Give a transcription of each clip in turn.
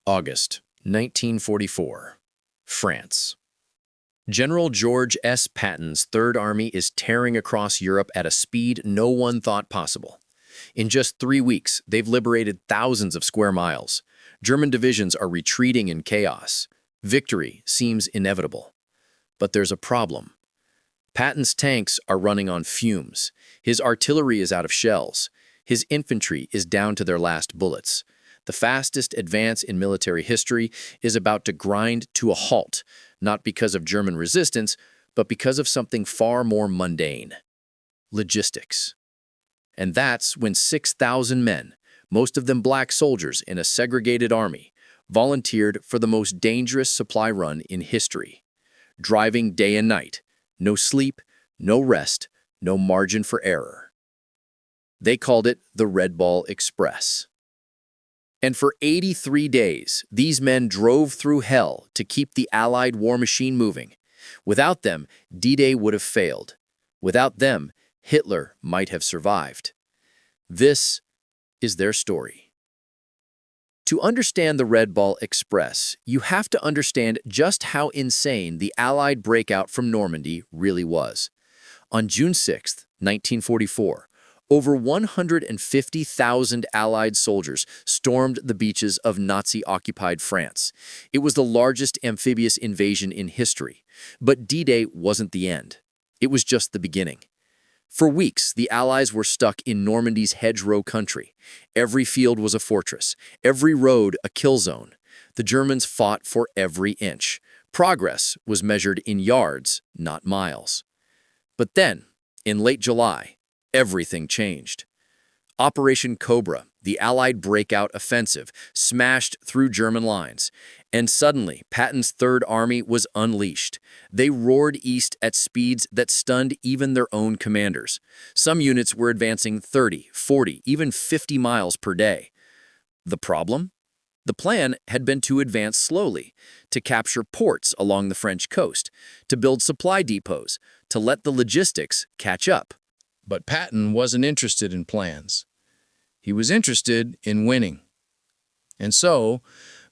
August 1944, France. General George S. Patton's Third Army is tearing across Europe at a speed no one thought possible. In just 3 weeks, they've liberated thousands of square miles. German divisions are retreating in chaos. Victory seems inevitable. But there's a problem. Patton's tanks are running on fumes. His artillery is out of shells. His infantry is down to their last bullets. The fastest advance in military history is about to grind to a halt, not because of German resistance, but because of something far more mundane: logistics. And that's when 6,000 men, most of them black soldiers in a segregated army, volunteered for the most dangerous supply run in history. Driving day and night, no sleep, no rest, no margin for error. They called it the Red Ball Express. And for 83 days, these men drove through hell to keep the Allied war machine moving. Without them, D-Day would have failed. Without them, Hitler might have survived. This is their story. To understand the Red Ball Express, you have to understand just how insane the Allied breakout from Normandy really was. On June 6, 1944, over 150,000 Allied soldiers stormed the beaches of Nazi-occupied France. It was the largest amphibious invasion in history. But D-Day wasn't the end. It was just the beginning. For weeks, the Allies were stuck in Normandy's hedgerow country. Every field was a fortress, every road a kill zone. The Germans fought for every inch. Progress was measured in yards, not miles. But then, in late July, everything changed. Operation Cobra, the Allied breakout offensive, smashed through German lines. And suddenly, Patton's Third Army was unleashed. They roared east at speeds that stunned even their own commanders. Some units were advancing 30, 40, even 50 miles per day. The problem? The plan had been to advance slowly, to capture ports along the French coast, to build supply depots, to let the logistics catch up. But Patton wasn't interested in plans. He was interested in winning. And so,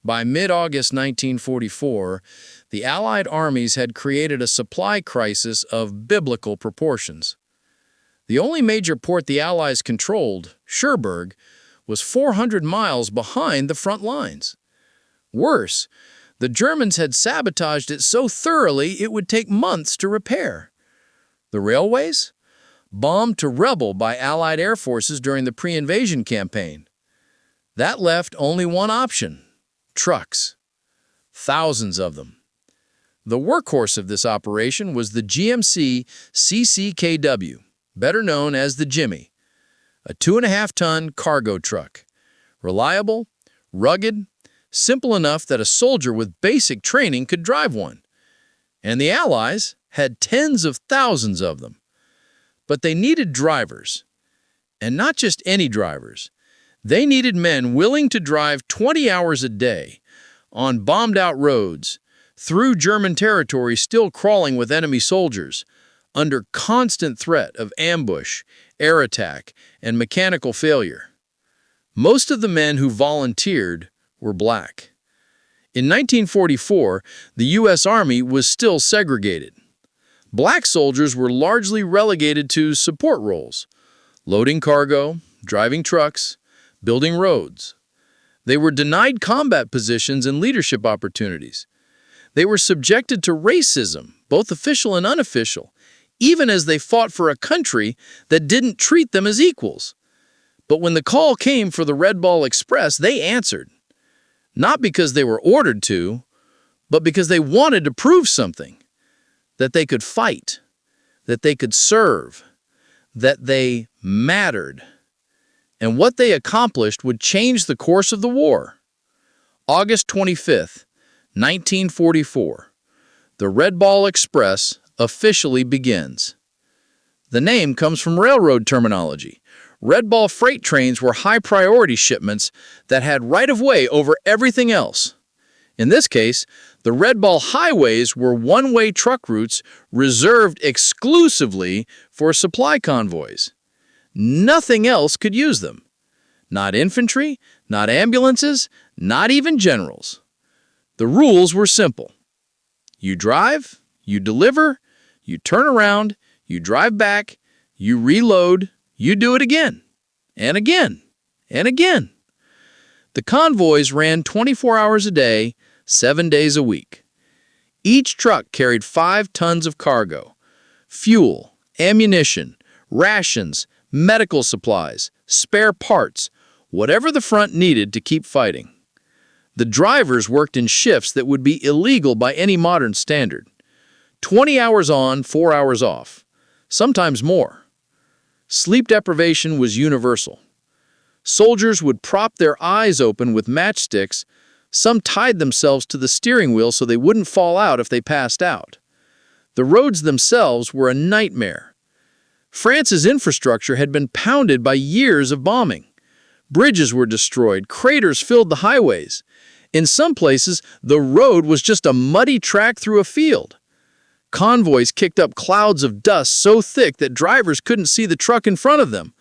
by mid-August 1944, the Allied armies had created a supply crisis of biblical proportions. The only major port the Allies controlled, Cherbourg, was 400 miles behind the front lines. Worse, the Germans had sabotaged it so thoroughly it would take months to repair. The railways? Bombed to rubble by Allied air forces during the pre-invasion campaign. That left only one option: trucks. Thousands of them. The workhorse of this operation was the GMC CCKW, better known as the Jimmy, a 2.5-ton cargo truck. Reliable, rugged, simple enough that a soldier with basic training could drive one. And the Allies had tens of thousands of them. But they needed drivers, and not just any drivers. They needed men willing to drive 20 hours a day on bombed-out roads, through German territory still crawling with enemy soldiers, under constant threat of ambush, air attack, and mechanical failure. Most of the men who volunteered were black. In 1944, the U.S. Army was still segregated. Black soldiers were largely relegated to support roles: loading cargo, driving trucks, building roads. They were denied combat positions and leadership opportunities. They were subjected to racism, both official and unofficial, even as they fought for a country that didn't treat them as equals. But when the call came for the Red Ball Express, they answered. Not because they were ordered to, but because they wanted to prove something. That they could fight, that they could serve, that they mattered. And what they accomplished would change the course of the war. August 25, 1944. The Red Ball Express officially begins. The name comes from railroad terminology. Red Ball freight trains were high-priority shipments that had right-of-way over everything else. In this case, the Red Ball highways were one-way truck routes reserved exclusively for supply convoys. Nothing else could use them. Not infantry, not ambulances, not even generals. The rules were simple. You drive, you deliver, you turn around, you drive back, you reload, you do it again, and again, and again. The convoys ran 24 hours a day, 7 days a week. Each truck carried 5 tons of cargo: fuel, ammunition, rations, medical supplies, spare parts, whatever the front needed to keep fighting. The drivers worked in shifts that would be illegal by any modern standard. 20 hours on, 4 hours off, sometimes more. Sleep deprivation was universal. Soldiers would prop their eyes open with matchsticks. Some tied themselves to the steering wheel so they wouldn't fall out if they passed out. The roads themselves were a nightmare. France's infrastructure had been pounded by years of bombing. Bridges were destroyed, craters filled the highways. In some places, the road was just a muddy track through a field. Convoys kicked up clouds of dust so thick that drivers couldn't see the truck in front of them.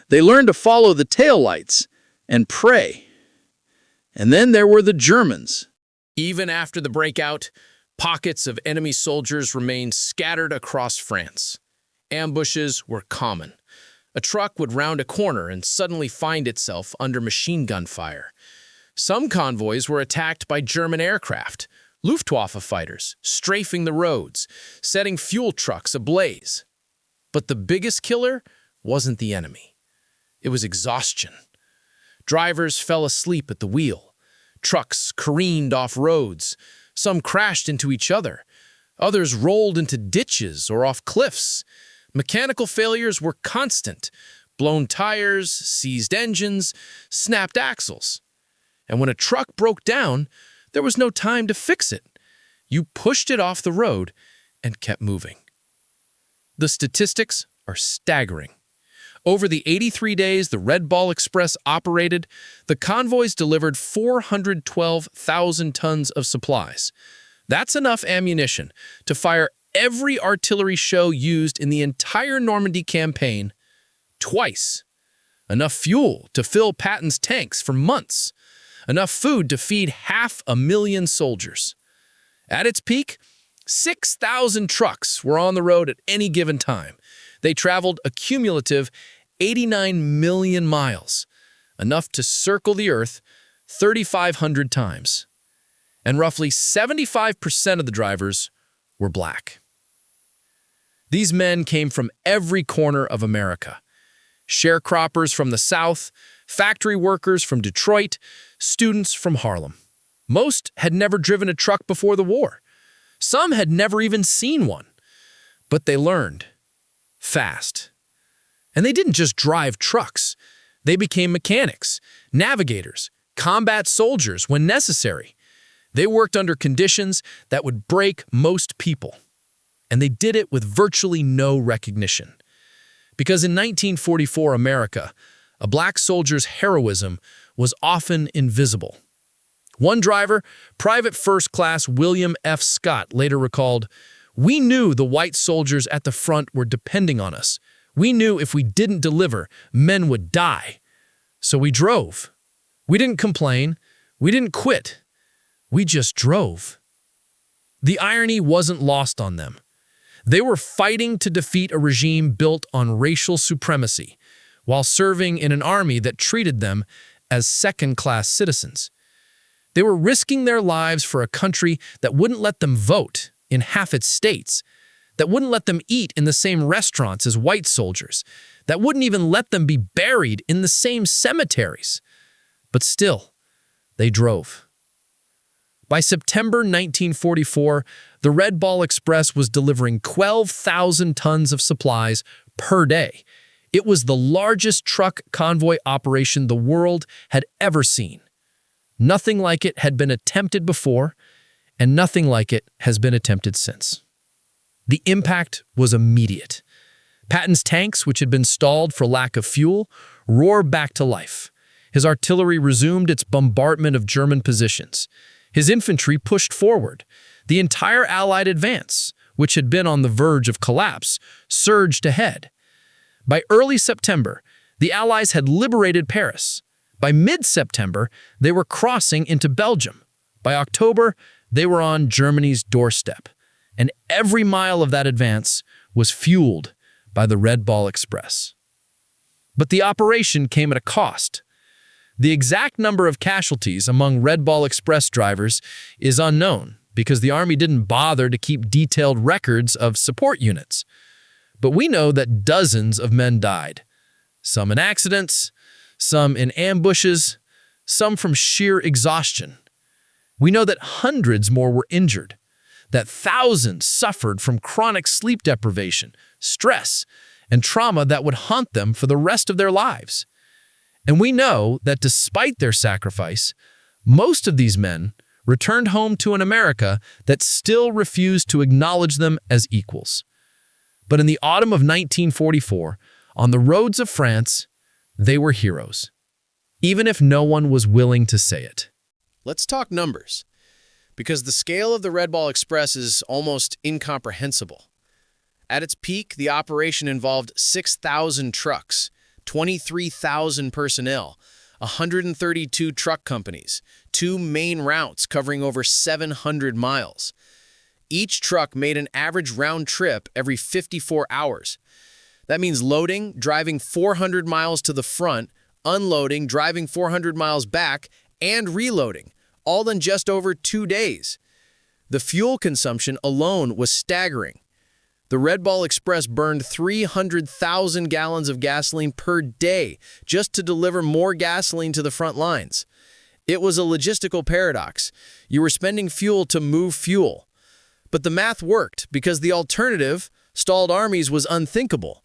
They learned to follow the taillights and pray. And then there were the Germans. Even after the breakout, pockets of enemy soldiers remained scattered across France. Ambushes were common. A truck would round a corner and suddenly find itself under machine gun fire. Some convoys were attacked by German aircraft, Luftwaffe fighters, strafing the roads, setting fuel trucks ablaze. But the biggest killer wasn't the enemy. It was exhaustion. Drivers fell asleep at the wheel. Trucks careened off roads. Some crashed into each other. Others rolled into ditches or off cliffs. Mechanical failures were constant. Blown tires, seized engines, snapped axles. And when a truck broke down, there was no time to fix it. You pushed it off the road and kept moving. The statistics are staggering. Over the 83 days the Red Ball Express operated, the convoys delivered 412,000 tons of supplies. That's enough ammunition to fire every artillery show used in the entire Normandy campaign twice. Enough fuel to fill Patton's tanks for months. Enough food to feed 500,000 soldiers. At its peak, 6,000 trucks were on the road at any given time. They traveled a cumulative 89 million miles, enough to circle the Earth 3,500 times. And roughly 75% of the drivers were black. These men came from every corner of America. Sharecroppers from the South, factory workers from Detroit, students from Harlem. Most had never driven a truck before the war. Some had never even seen one. But they learned fast. And they didn't just drive trucks. They became mechanics, navigators, combat soldiers when necessary. They worked under conditions that would break most people. And they did it with virtually no recognition. Because in 1944 America, a black soldier's heroism was often invisible. One driver, Private First Class William F. Scott, later recalled, "We knew the white soldiers at the front were depending on us. We knew if we didn't deliver, men would die. So we drove. We didn't complain. We didn't quit. We just drove." The irony wasn't lost on them. They were fighting to defeat a regime built on racial supremacy, while serving in an army that treated them as second-class citizens. They were risking their lives for a country that wouldn't let them vote in half its states, that wouldn't let them eat in the same restaurants as white soldiers, that wouldn't even let them be buried in the same cemeteries. But still, they drove. By September 1944, the Red Ball Express was delivering 12,000 tons of supplies per day. It was the largest truck convoy operation the world had ever seen. Nothing like it had been attempted before, and nothing like it has been attempted since. The impact was immediate. Patton's tanks, which had been stalled for lack of fuel, roared back to life. His artillery resumed its bombardment of German positions. His infantry pushed forward. The entire Allied advance, which had been on the verge of collapse, surged ahead. By early September, the Allies had liberated Paris. By mid-September, they were crossing into Belgium. By October, they were on Germany's doorstep. And every mile of that advance was fueled by the Red Ball Express. But the operation came at a cost. The exact number of casualties among Red Ball Express drivers is unknown because the Army didn't bother to keep detailed records of support units. But we know that dozens of men died, some in accidents, some in ambushes, some from sheer exhaustion. We know that hundreds more were injured, that thousands suffered from chronic sleep deprivation, stress, and trauma that would haunt them for the rest of their lives. And we know that despite their sacrifice, most of these men returned home to an America that still refused to acknowledge them as equals. But in the autumn of 1944, on the roads of France, they were heroes, even if no one was willing to say it. Let's talk numbers, because the scale of the Red Ball Express is almost incomprehensible. At its peak, the operation involved 6,000 trucks, 23,000 personnel, 132 truck companies, 2 main routes covering over 700 miles. Each truck made an average round trip every 54 hours. That means loading, driving 400 miles to the front, unloading, driving 400 miles back, and reloading, all in just over 2 days. The fuel consumption alone was staggering. The Red Ball Express burned 300,000 gallons of gasoline per day just to deliver more gasoline to the front lines. It was a logistical paradox. You were spending fuel to move fuel. But the math worked because the alternative, stalled armies, was unthinkable.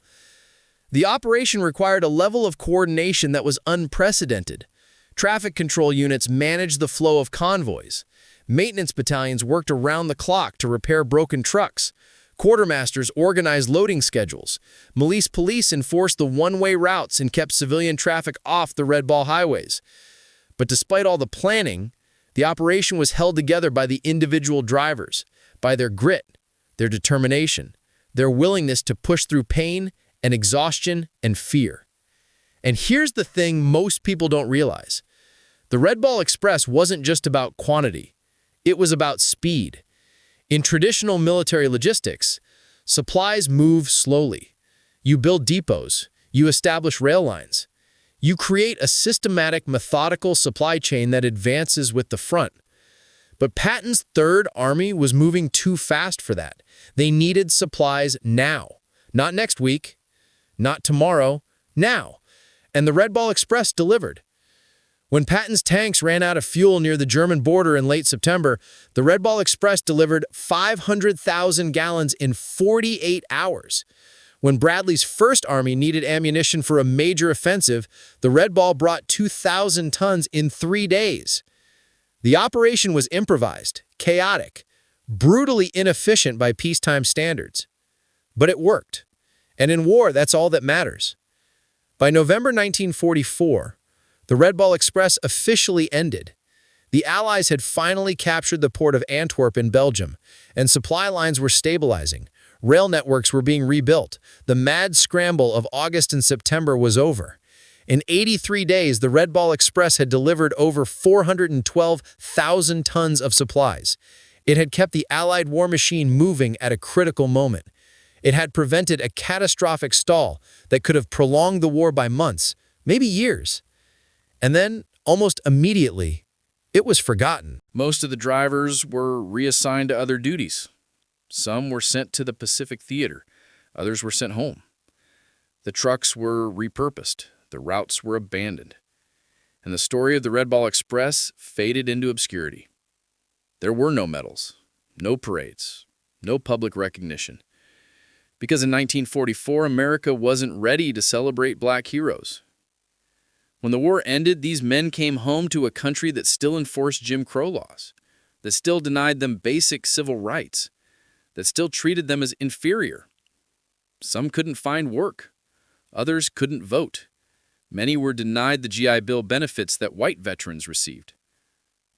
The operation required a level of coordination that was unprecedented. Traffic control units managed the flow of convoys. Maintenance battalions worked around the clock to repair broken trucks. Quartermasters organized loading schedules. Police enforced the one-way routes and kept civilian traffic off the Red Ball highways. But despite all the planning, the operation was held together by the individual drivers, by their grit, their determination, their willingness to push through pain and exhaustion and fear. And here's the thing most people don't realize. The Red Ball Express wasn't just about quantity. It was about speed. In traditional military logistics, supplies move slowly. You build depots. You establish rail lines. You create a systematic, methodical supply chain that advances with the front. But Patton's Third Army was moving too fast for that. They needed supplies now. Not next week, not tomorrow, now. And the Red Ball Express delivered. When Patton's tanks ran out of fuel near the German border in late September, the Red Ball Express delivered 500,000 gallons in 48 hours. When Bradley's First Army needed ammunition for a major offensive, the Red Ball brought 2,000 tons in 3 days. The operation was improvised, chaotic, brutally inefficient by peacetime standards. But it worked. And in war, that's all that matters. By November 1944, the Red Ball Express officially ended. The Allies had finally captured the port of Antwerp in Belgium, and supply lines were stabilizing. Rail networks were being rebuilt. The mad scramble of August and September was over. In 83 days, the Red Ball Express had delivered over 412,000 tons of supplies. It had kept the Allied war machine moving at a critical moment. It had prevented a catastrophic stall that could have prolonged the war by months, maybe years. And then, almost immediately, it was forgotten. Most of the drivers were reassigned to other duties. Some were sent to the Pacific Theater. Others were sent home. The trucks were repurposed. The routes were abandoned. And the story of the Red Ball Express faded into obscurity. There were no medals, no parades, no public recognition. Because in 1944, America wasn't ready to celebrate black heroes. When the war ended, these men came home to a country that still enforced Jim Crow laws, that still denied them basic civil rights, that still treated them as inferior. Some couldn't find work. Others couldn't vote. Many were denied the GI Bill benefits that white veterans received.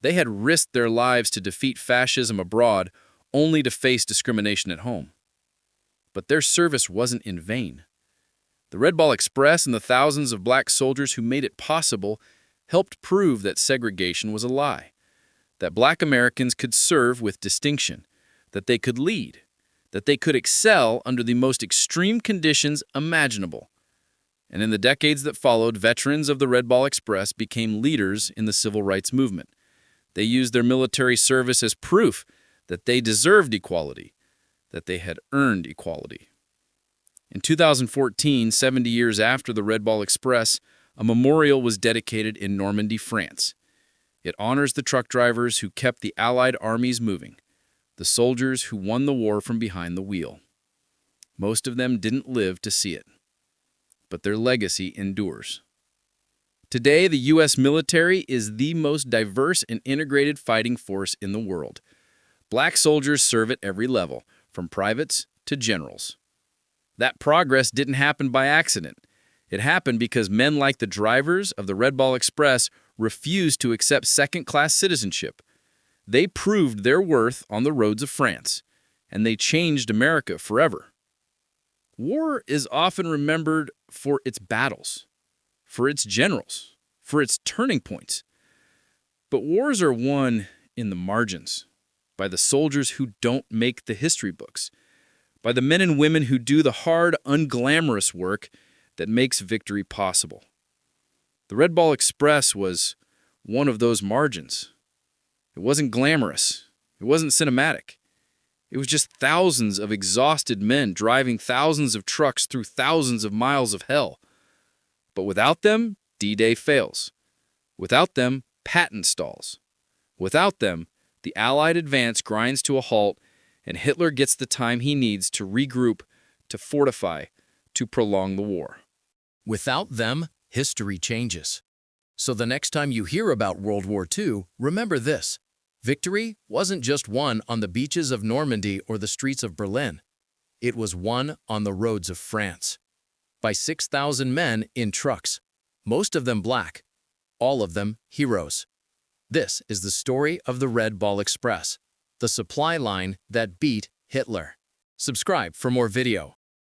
They had risked their lives to defeat fascism abroad, only to face discrimination at home. But their service wasn't in vain. The Red Ball Express and the thousands of black soldiers who made it possible helped prove that segregation was a lie, that black Americans could serve with distinction, that they could lead, that they could excel under the most extreme conditions imaginable. And in the decades that followed, veterans of the Red Ball Express became leaders in the civil rights movement. They used their military service as proof that they deserved equality, that they had earned equality. In 2014, 70 years after the Red Ball Express, a memorial was dedicated in Normandy, France. It honors the truck drivers who kept the Allied armies moving, the soldiers who won the war from behind the wheel. Most of them didn't live to see it, but their legacy endures. Today, the U.S. military is the most diverse and integrated fighting force in the world. Black soldiers serve at every level, from privates to generals. That progress didn't happen by accident. It happened because men like the drivers of the Red Ball Express refused to accept second-class citizenship. They proved their worth on the roads of France, and they changed America forever. War is often remembered for its battles, for its generals, for its turning points. But wars are won in the margins, by the soldiers who don't make the history books, by the men and women who do the hard, unglamorous work that makes victory possible. The Red Ball Express was one of those margins. It wasn't glamorous. It wasn't cinematic. It was just thousands of exhausted men driving thousands of trucks through thousands of miles of hell. But without them, D-Day fails. Without them, Patton stalls. Without them, the Allied advance grinds to a halt, and Hitler gets the time he needs to regroup, to fortify, to prolong the war. Without them, history changes. So the next time you hear about World War II, remember this. Victory wasn't just won on the beaches of Normandy or the streets of Berlin. It was won on the roads of France. By 6,000 men in trucks, most of them black, all of them heroes. This is the story of the Red Ball Express, the supply line that beat Hitler. Subscribe for more video.